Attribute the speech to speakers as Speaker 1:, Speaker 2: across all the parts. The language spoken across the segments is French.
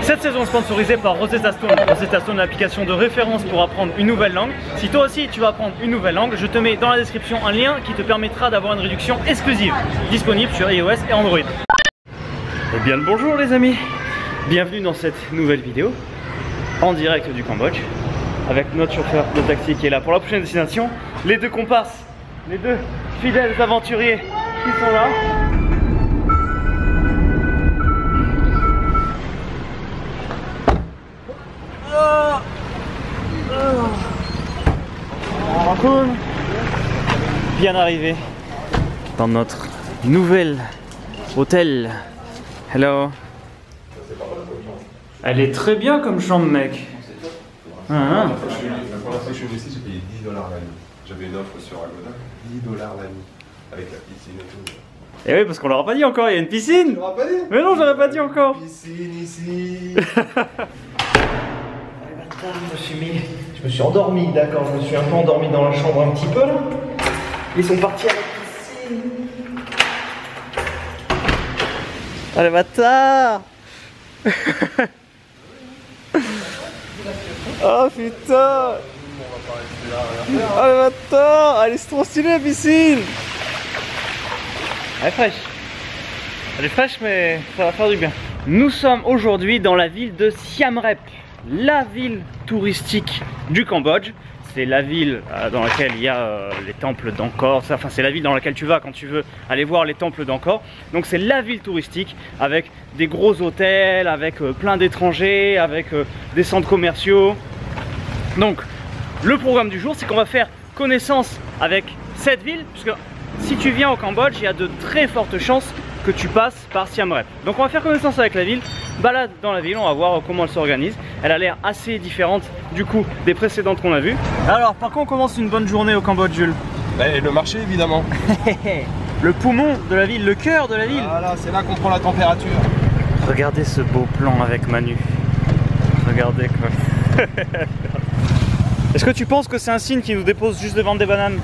Speaker 1: Cette saison est sponsorisée par Rosetta Stone. Rosetta Stone, l'application de référence pour apprendre une nouvelle langue. Si toi aussi tu vas apprendre une nouvelle langue, je te mets dans la description un lien qui te permettra d'avoir une réduction exclusive, disponible sur iOS et Android. Eh bien le bonjour les amis, bienvenue dans cette nouvelle vidéo en direct du Cambodge avec notre chauffeur de taxi qui est là pour la prochaine destination, les deux comparses, les deux fidèles aventuriers qui sont là. Cool. Bien arrivé dans notre nouvel hôtel. Hello. Elle est très bien comme chambre, mec.
Speaker 2: La première fois que je suis venu ici, j'ai payé $10 la nuit. J'avais une offre sur Agoda, $10 la nuit, avec la piscine et tout.
Speaker 1: Et oui, parce qu'on leur a pas dit encore, il y a une piscine.
Speaker 2: Tu l'auras pas dit?
Speaker 1: Mais non, j'aurais pas dit encore.
Speaker 2: Piscine ici.
Speaker 3: Je me suis endormi, d'accord, je me suis un peu endormi dans la chambre un petit peu là. Ils sont partis à la piscine.
Speaker 1: Ah les bâtards. Oh putain. Oh les bâtards. Elle est trop stylée la piscine. Elle est fraîche. Elle est fraîche mais ça va faire du bien. Nous sommes aujourd'hui dans la ville de Siem Reap, la ville touristique du Cambodge. C'est la ville dans laquelle il y a les temples d'Angkor. Enfin, c'est la ville dans laquelle tu vas quand tu veux aller voir les temples d'Angkor. Donc c'est la ville touristique avec des gros hôtels, avec plein d'étrangers, avec des centres commerciaux. Donc le programme du jour, c'est qu'on va faire connaissance avec cette ville, puisque si tu viens au Cambodge, il y a de très fortes chances que tu passes par Siem Reap. Donc on va faire connaissance avec la ville, balade dans la ville, on va voir comment elle s'organise. Elle a l'air assez différente du coup des précédentes qu'on a vues. Alors par quoi on commence une bonne journée au Cambodge, Jules?
Speaker 2: Et le marché évidemment.
Speaker 1: Le poumon de la ville, le cœur de la ville.
Speaker 2: Voilà, c'est là qu'on prend la température.
Speaker 1: Regardez ce beau plan avec Manu. Regardez quoi. Est-ce que tu penses que c'est un signe qui nous dépose juste devant des bananes?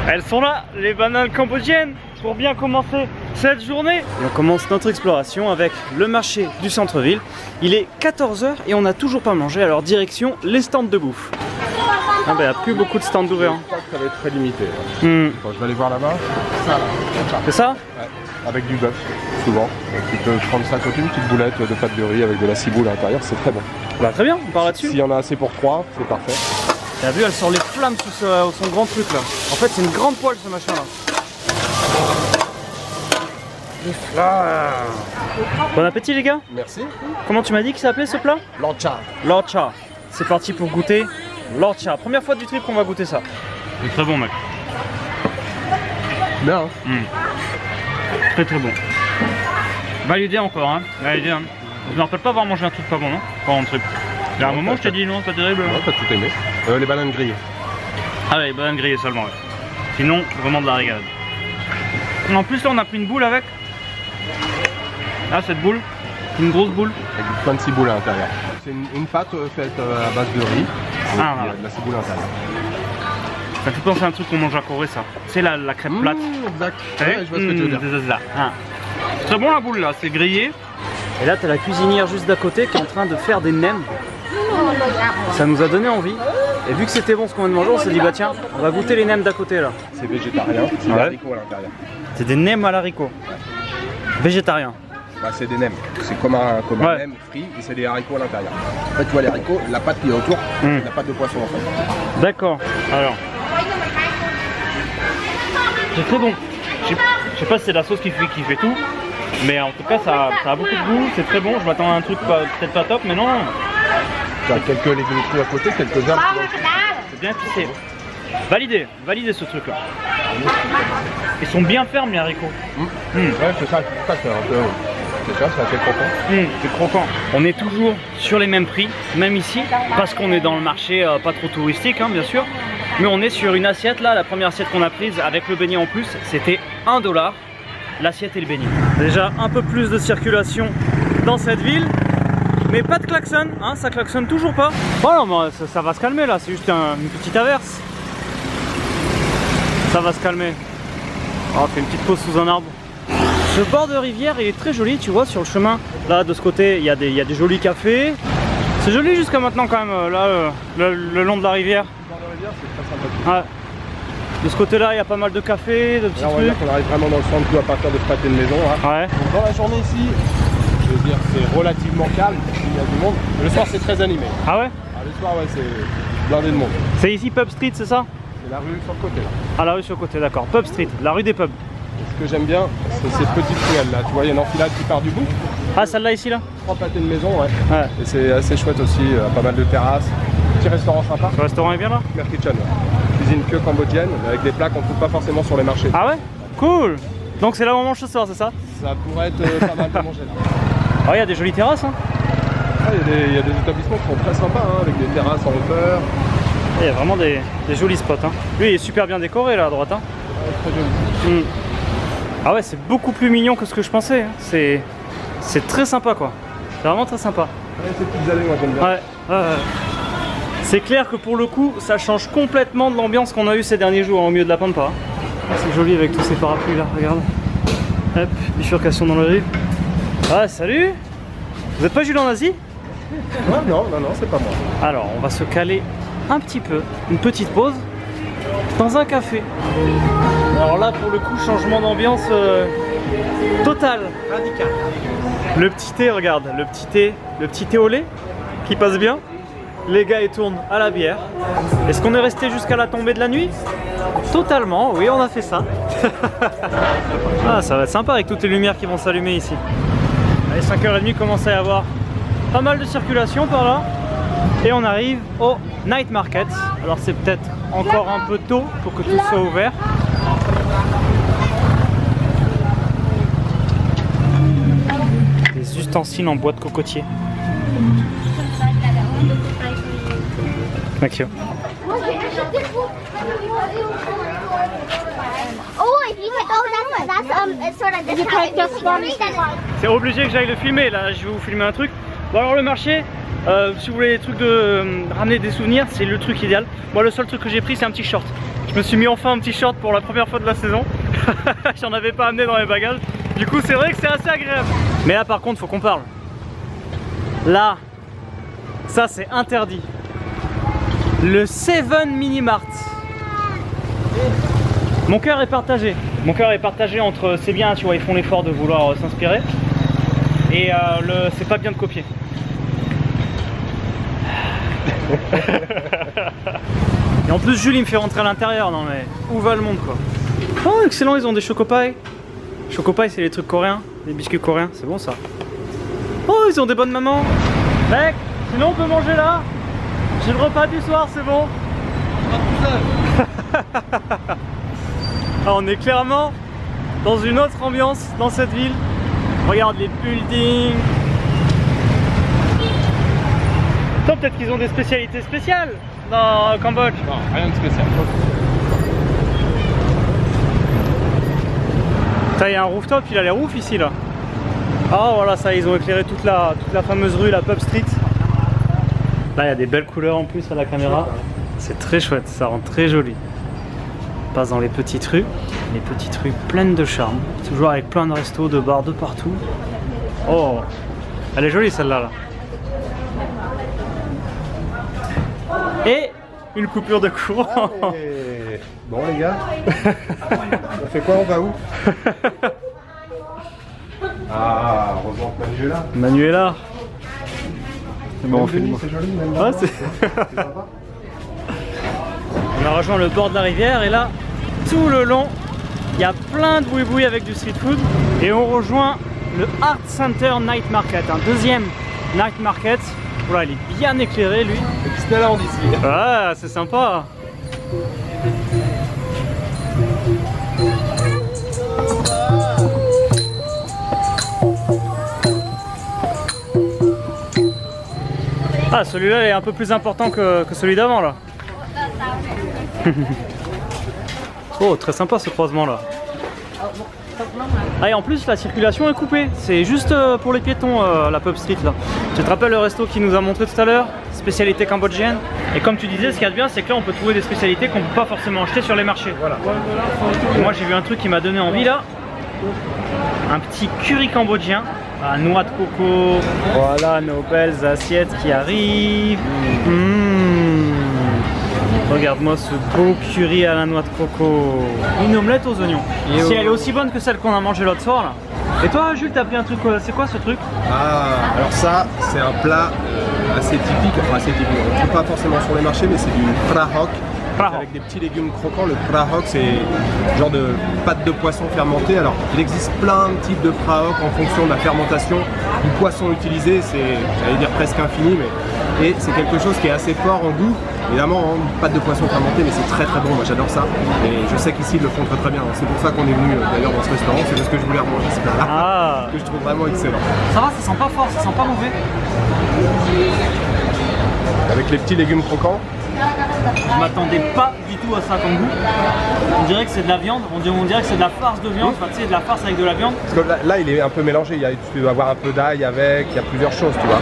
Speaker 1: Elles sont là, les bananes cambodgiennes, pour bien commencer cette journée. Et on commence notre exploration avec le marché du centre-ville. Il est 14 h et on n'a toujours pas mangé, alors direction les stands de bouffe. Ah bah il n'y a plus beaucoup de stands ouverts.
Speaker 2: Je crois que ça va être très limité. Quand je vais aller voir là-bas, ça là.
Speaker 1: C'est ça?
Speaker 2: Ouais. Avec du bœuf, souvent. Donc, tu peux prendre ça à côté, une petite boulette de pâte de riz avec de la ciboule à l'intérieur, c'est très bon.
Speaker 1: Bah très bien, on part là-dessus.
Speaker 2: S'il y en a assez pour 3, c'est parfait.
Speaker 1: T'as vu, elle sort les flammes sous son grand truc là. En fait, c'est une grande poêle ce machin là. Les flammes. Bon appétit les gars.
Speaker 2: Merci.
Speaker 1: Comment tu m'as dit qu'il s'appelait ce plat?
Speaker 2: Lancha.
Speaker 1: Lancha. C'est parti pour goûter Lancha. Première fois du trip qu'on va goûter ça. C'est très bon mec.
Speaker 2: Bien.
Speaker 1: Très très bon. Validé encore hein. Validé hein. Je me rappelle pas avoir mangé un truc pas bon non? Pendant le trip. Il y a un moment je t'ai dit non, c'est pas terrible.
Speaker 2: Ouais, t'as tout aimé. Les bananes grillées.
Speaker 1: Ah ouais, les bananes grillées seulement. Ouais. Sinon, vraiment de la régalade. En plus là on a pris une boule avec. Ah cette boule, une grosse boule.
Speaker 2: Avec plein de ciboule à l'intérieur. C'est une pâte faite à base de riz. Il y a de la ciboule à l'intérieur.
Speaker 1: Ça fait penser à un truc qu'on mange à Corée ça. C'est la crêpe plate.
Speaker 2: Exact. Ouais, je vois ce que tu veux dire.
Speaker 1: C'est ça. Ah. Très bon la boule là, c'est grillé. Et là t'as la cuisinière juste d'à côté qui est en train de faire des nems. Ça nous a donné envie. Et vu que c'était bon ce qu'on vient de manger, on s'est dit bah tiens, on va goûter les nems d'à côté là.
Speaker 2: C'est végétarien, c'est des haricots à l'intérieur.
Speaker 1: C'est des nems à l'haricot. Végétarien.
Speaker 2: Bah c'est des nems, c'est comme un nem frit et c'est des haricots à l'intérieur. En fait tu vois les haricots, la pâte qui est autour, c'est la pâte de poisson en fait.
Speaker 1: D'accord, alors. C'est très bon. Je sais pas si c'est la sauce qui fait tout, mais en tout cas ça a beaucoup de goût, c'est très bon. Je m'attends à un truc peut-être pas top, mais non.
Speaker 2: Tu as quelques légumes crus à côté, quelques herbes.
Speaker 1: C'est bien épicé. Validé ce truc là. Ils sont bien fermes les haricots.
Speaker 2: Ouais c'est ça, c'est un peu... C'est ça, c'est assez croquant.
Speaker 1: C'est croquant. On est toujours sur les mêmes prix, même ici, parce qu'on est dans le marché pas trop touristique hein, bien sûr. Mais on est sur une assiette là, la première assiette qu'on a prise avec le beignet en plus, c'était $1. L'assiette et le beignet. Déjà un peu plus de circulation dans cette ville. Mais pas de klaxon, hein, ça klaxonne toujours pas. Oh non, mais ça va se calmer là, c'est juste une petite averse. Ça va se calmer. Oh, on fait une petite pause sous un arbre. Ce bord de rivière il est très joli, tu vois, sur le chemin Là de ce côté il y a des jolis cafés. C'est joli jusqu'à maintenant quand même, là le long de la rivière.
Speaker 2: Le bord de rivière, c'est très sympathique.
Speaker 1: Ouais. De ce côté là il y a pas mal de cafés, de petits
Speaker 2: Là, on va dire
Speaker 1: trucs.
Speaker 2: qu'on arrive vraiment dans le centre à partir de ce pâté de maison. Hein.
Speaker 1: Ouais.
Speaker 2: Donc, dans la journée ici, je veux dire, c'est relativement calme, il y a du monde. Le soir, c'est très animé.
Speaker 1: Ah ouais?
Speaker 2: Ah, le soir, ouais, c'est blindé de monde.
Speaker 1: C'est ici Pub Street, c'est ça?
Speaker 2: C'est la rue sur le côté là.
Speaker 1: Ah, la rue sur le côté, d'accord. Pub Street, la rue des pubs.
Speaker 2: Et ce que j'aime bien, c'est ces petites ruelles là. Tu vois, il y a une enfilade qui part du bout.
Speaker 1: Ah, celle-là ici là?
Speaker 2: 3 pâtés de maison, ouais.
Speaker 1: Ouais.
Speaker 2: Et c'est assez chouette aussi, pas mal de terrasses. Petit restaurant sympa.
Speaker 1: Le restaurant est bien là?
Speaker 2: Khmer Kitchen, ouais. Cuisine que cambodgienne, mais avec des plats qu'on trouve pas forcément sur les marchés.
Speaker 1: Ah ouais? Cool! Donc c'est là où on mange ce soir, c'est ça?
Speaker 2: Ça pourrait être pas mal de manger là.
Speaker 1: Ah, il y a des jolies terrasses, hein?
Speaker 2: Ah, il y a des établissements qui sont très sympas, hein, avec des terrasses en hauteur.
Speaker 1: Il y a vraiment des jolis spots, hein. Lui il est super bien décoré là à droite, hein.
Speaker 2: Ouais, très joli.
Speaker 1: Ah ouais, c'est beaucoup plus mignon que ce que je pensais, hein. C'est très sympa quoi. C'est vraiment très sympa.
Speaker 2: Ouais, ces petites allées, moi j'aime bien.
Speaker 1: Ouais. C'est clair que pour le coup, ça change complètement de l'ambiance qu'on a eu ces derniers jours, hein, au milieu de la pampa. Hein. C'est joli avec tous ces parapluies là, regarde. Hop, bifurcation dans la rue. Ah, salut! Vous êtes pas Jules en Asie?
Speaker 2: Non, c'est pas moi.
Speaker 1: Alors, on va se caler un petit peu, une petite pause, dans un café. Alors là, pour le coup, changement d'ambiance total, radical. Le petit thé, regarde, le petit thé au lait qui passe bien. Les gars, ils tournent à la bière. Est-ce qu'on est resté jusqu'à la tombée de la nuit? Totalement, oui, on a fait ça. Ah, ça va être sympa avec toutes les lumières qui vont s'allumer ici. Allez, 5h30, commence à y avoir pas mal de circulation par là. Et on arrive au Night Market. Alors c'est peut-être encore un peu tôt pour que tout soit ouvert. Des ustensiles en bois de cocotier. Thank you. C'est obligé que j'aille le filmer, là je vais vous filmer un truc. Bon alors le marché, si vous voulez des trucs de ramener des souvenirs, c'est le truc idéal. Moi le seul truc que j'ai pris c'est un petit short. Je me suis mis enfin un petit short pour la première fois de la saison. J'en avais pas amené dans mes bagages. Du coup c'est vrai que c'est assez agréable. Mais là par contre faut qu'on parle. Là, ça c'est interdit. Le 7 Mini Mart. Mon cœur est partagé. Mon cœur est partagé entre c'est bien, tu vois, ils font l'effort de vouloir s'inspirer. Et c'est pas bien de copier. Et en plus Jules il me fait rentrer à l'intérieur, non mais où va le monde quoi. Oh excellent, ils ont des chocopailles. Chocopailles c'est les trucs coréens, les biscuits coréens, c'est bon ça. Oh ils ont des bonnes mamans. Mec, sinon on peut manger là. J'ai le repas du soir, c'est bon. Ah, on est clairement dans une autre ambiance dans cette ville. Regarde les buildings. Toi peut-être qu'ils ont des spécialités spéciales dans Cambodge.
Speaker 2: Non, rien de spécial.
Speaker 1: Il y a un rooftop, il a les roofs ici là. Ah voilà, ça ils ont éclairé toute la fameuse rue, la Pub Street. Là il y a des belles couleurs en plus à la caméra. C'est très chouette, ça rend très joli. On passe dans les petites rues pleines de charme. Toujours avec plein de restos, de bars de partout. Oh, elle est jolie celle-là là. Et une coupure de courant.
Speaker 2: Allez. Bon les gars, on fait quoi, on va où? Ah, heureusement que Manu est là.
Speaker 1: Manu est là. Bon, on fait
Speaker 2: c'est joli, même
Speaker 1: ouais, c'est
Speaker 2: sympa.
Speaker 1: On a rejoint le bord de la rivière et là, tout le long, il y a plein de boui-boui avec du street food. Et on rejoint le Art Center Night Market, un deuxième Night Market. Voilà, il est bien éclairé lui.
Speaker 2: C'est Disneyland ici.
Speaker 1: Ouais, c'est sympa. Ah, celui-là est un peu plus important que celui d'avant là. Oh, très sympa ce croisement là. Ah, et en plus la circulation est coupée, c'est juste pour les piétons la Pub Street là. Tu te rappelles le resto qui nous a montré tout à l'heure, spécialité cambodgienne. Et comme tu disais, ce qu'il y a de bien, c'est que là on peut trouver des spécialités qu'on peut pas forcément acheter sur les marchés. Voilà. Et moi j'ai vu un truc qui m'a donné envie là. Un petit curry cambodgien Ah, noix de coco. Voilà nos belles assiettes qui arrivent. Regarde-moi ce beau curry à la noix de coco. Une omelette aux oignons. Si elle est aussi bonne que celle qu'on a mangée l'autre soir là. Et toi Jules, t'as pris un truc, c'est quoi ce truc?
Speaker 2: Ah, alors ça, c'est un plat assez typique, enfin assez typique, on ne trouve pas forcément sur les marchés, mais c'est du prahok. Avec des petits légumes croquants. Le prahok, c'est genre de pâte de poisson fermentée. Alors, il existe plein de types de prahok en fonction de la fermentation du poisson utilisé. C'est, j'allais dire presque infini, mais et c'est quelque chose qui est assez fort en goût. Évidemment, hein, une pâte de poisson fermentée, mais c'est très très bon. Moi, j'adore ça. Et je sais qu'ici, ils le font très très bien. C'est pour ça qu'on est venu d'ailleurs dans ce restaurant. C'est parce que je voulais remanger ce plat-là, que je trouve vraiment excellent.
Speaker 1: Ça va, ça sent pas fort, ça sent pas mauvais.
Speaker 2: Avec les petits légumes croquants.
Speaker 1: Je m'attendais pas du tout à ça comme goût. On dirait que c'est de la viande, on dirait que c'est de la farce de viande, enfin tu sais, de la farce avec de la viande.
Speaker 2: Parce que là il est un peu mélangé, tu dois avoir un peu d'ail avec, il y a plusieurs choses, tu vois.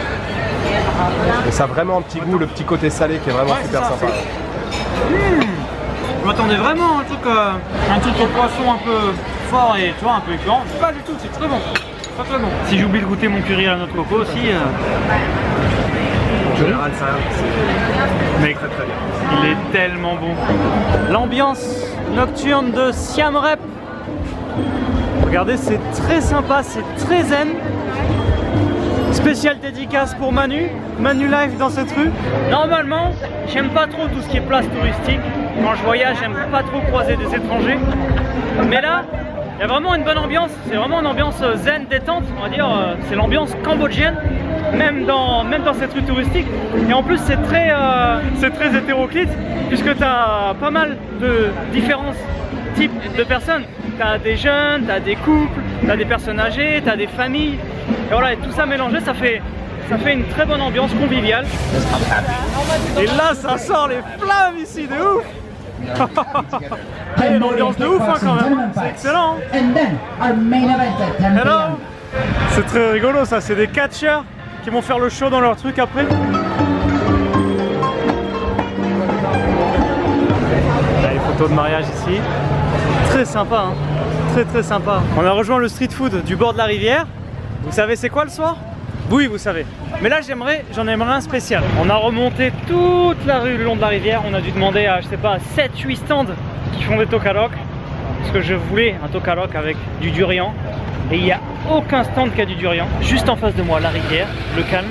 Speaker 2: Et ça a vraiment un petit goût, le petit côté salé qui est vraiment super sympa.
Speaker 1: Je m'attendais vraiment à un truc au poisson un peu fort et tu vois, un peu écœurant. Pas du tout, c'est très bon. Très très bon. Si j'oublie de goûter mon curry à la noix de coco aussi.
Speaker 2: En général, ça, c'est
Speaker 1: très très bien. Il est tellement bon. L'ambiance nocturne de Siam Rep. Regardez, c'est très sympa, c'est très zen. Spéciale dédicace pour Manu. Manu Life dans cette rue. Normalement, j'aime pas trop tout ce qui est place touristique. Quand je voyage, j'aime pas trop croiser des étrangers. Mais là, il y a vraiment une bonne ambiance. C'est vraiment une ambiance zen, détente. On va dire, c'est l'ambiance cambodgienne. Même dans cette rue touristique. Et en plus c'est très hétéroclite puisque tu as pas mal de différents types de personnes. Tu as des jeunes, tu as des couples, tu as des personnes âgées, tu as des familles. Et voilà, et tout ça mélangé, ça fait une très bonne ambiance conviviale. Et là ça sort les flammes ici, de ouf. Il y a une ambiance de ouf hein, quand même, c'est excellent hein. Hello. C'est très rigolo ça, c'est des catcheurs qui vont faire le show dans leur truc après. Là, les photos de mariage ici. Très sympa, hein. Très très sympa. On a rejoint le street food du bord de la rivière. Vous savez c'est quoi le soir? Oui, vous savez. Mais là j'en aimerais un spécial. On a remonté toute la rue le long de la rivière. On a dû demander à, je sais pas, 7-8 stands qui font des tokalok. Parce que je voulais un tokalok avec du durian. Et il n'y a aucun stand qui a du durian. Juste en face de moi, la rivière, le calme.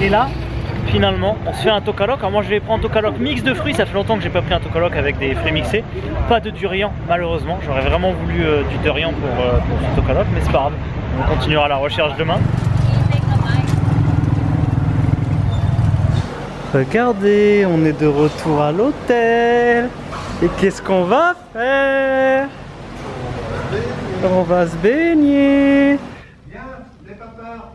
Speaker 1: Et là, finalement, on se fait un tokalok. Alors moi, je vais prendre un tokalok mix de fruits. Ça fait longtemps que j'ai pas pris un tokalok avec des fruits mixés. Pas de durian, malheureusement. J'aurais vraiment voulu du durian pour ce tokalok, mais c'est pas grave. On continuera la recherche demain. Regardez, on est de retour à l'hôtel. Et qu'est-ce qu'on va faire? On va se baigner.
Speaker 2: Viens, n'aie pas peur.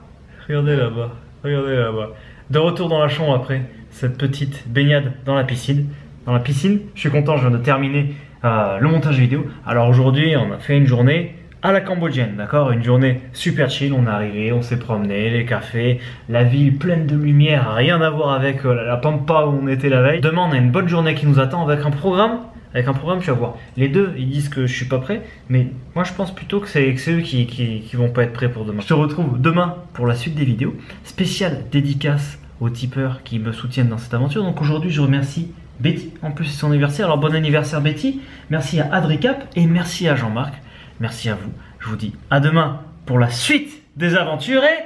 Speaker 1: Regardez là-bas, regardez là-bas. De retour dans la chambre après cette petite baignade dans la piscine. Je suis content, je viens de terminer le montage vidéo. Alors aujourd'hui, on a fait une journée à la cambodgienne, d'accord? Une journée super chill, on est arrivé, on s'est promené, les cafés, la ville pleine de lumière, rien à voir avec la pampa où on était la veille. Demain, on a une bonne journée qui nous attend avec un programme. Tu vas voir. Les deux, ils disent que je suis pas prêt, mais moi je pense plutôt que c'est eux qui vont pas être prêts pour demain. Je te retrouve demain pour la suite des vidéos. Spéciale dédicace aux tipeurs qui me soutiennent dans cette aventure. Donc aujourd'hui, je remercie Betty. En plus, c'est son anniversaire. Alors bon anniversaire Betty. Merci à Adricap et merci à Jean-Marc. Merci à vous. Je vous dis à demain pour la suite des aventures et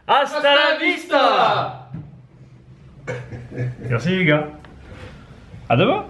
Speaker 1: hasta la vista. Merci les gars. À demain.